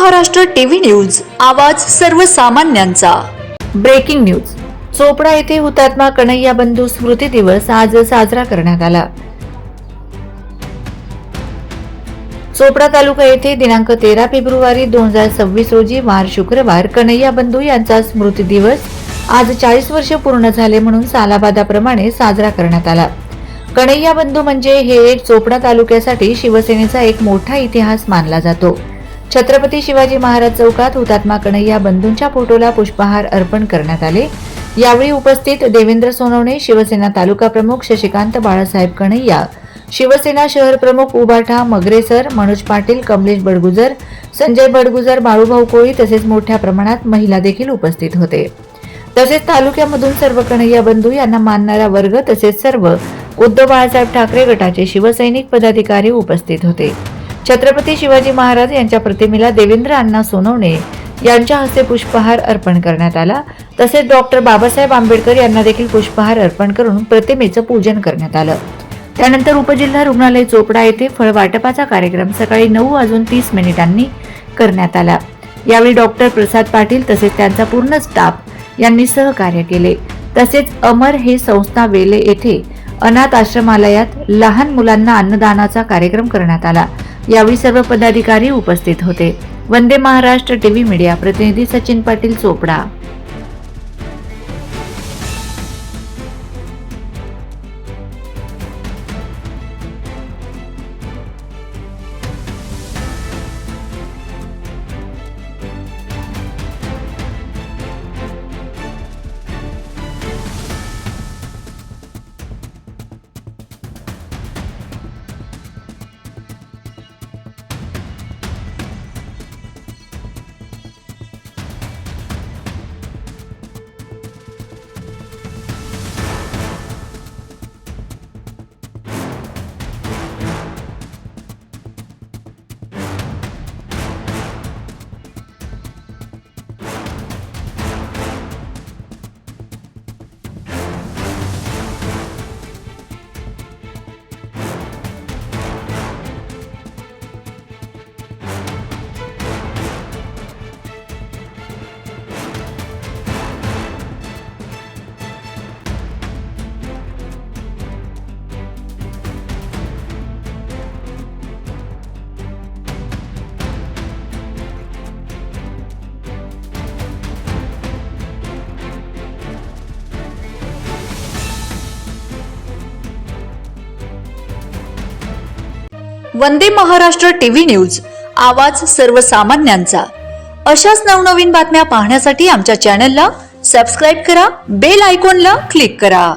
Maharashtra TV news, आवाज सर्वसामान्यांचा। Breaking news. Chopra येथे हुतात्मा कन्हैया बंधू स्मृती दिवस आज साजरा करण्यात आला। चोपडा तालुका येथे दिनांक 13 फेब्रुवारी 2026 रोजी वार शुक्रवार कन्हैया बंधू यांचा स्मृती दिवस आज 40 वर्ष पूर्ण झाले म्हणून सालाबादाप्रमाणे साजरा करण्यात आला। कन्हैया बंधू म्हणजे हे एक चोपडा तालुक्यासाठी शिवसेनेचा एक मोठा इतिहास मानला जातो। छत्रपती शिवाजी महाराज चौकात हुतात्मा कन्हैया बंधूंच्या फोटोला पुष्पहार अर्पण करण्यात आले। यावेळी उपस्थित देवेंद्र सोनवणे, शिवसेना तालुका प्रमुख शशिकांत बाळासाहेब कन्हैया, शिवसेना शहर प्रमुख उबाठा मगरेसर, मनोज पाटील, कमलेश बडगुजर, संजय बडगुजर, बाळूभाऊ कोळी तसेच मोठ्या प्रमाणात महिला देखील उपस्थित होते। तसेच तालुक्यामधून सर्व कन्हैया बंधू यांना मानणारा वर्ग तसेच सर्व उद्धव बाळासाहेब ठाकरे गटाचे शिवसैनिक पदाधिकारी उपस्थित होते। छत्रपती शिवाजी महाराज यांच्या प्रतिमेला देवेंद्र अण्णा सोनवणे यांच्या हस्ते पुष्पहार अर्पण करण्यात आला। तसेच डॉक्टर बाबासाहेब आंबेडकर यांना देखील पुष्पहार अर्पण करून प्रतिमेचं पूजन करण्यात आलं। त्यानंतर उपजिल्हा रुग्णालय चोपडा येथे फळ वाटपाचा कार्यक्रम सकाळी 9:30 करण्यात आला। यावेळी डॉक्टर प्रसाद पाटील तसेच त्यांचा पूर्ण स्टाफ यांनी सहकार्य केले। तसेच अमर हे संस्था वेले येथे अनाथ आश्रमालयात लहान मुलांना अन्नदानाचा कार्यक्रम करण्यात आला। यावेळी सर्व पदाधिकारी उपस्थित होते। वंदे महाराष्ट्र टीव्ही मीडिया प्रतिनिधी सचिन पाटील, चोपडा। वंदे महाराष्ट्र टीव्ही न्यूज, आवाज सर्वसामान्यांचा। अशाच नवनवीन बातम्या पाहण्यासाठी आमच्या चॅनलला सबस्क्राइब करा, बेल आयकॉनला क्लिक करा।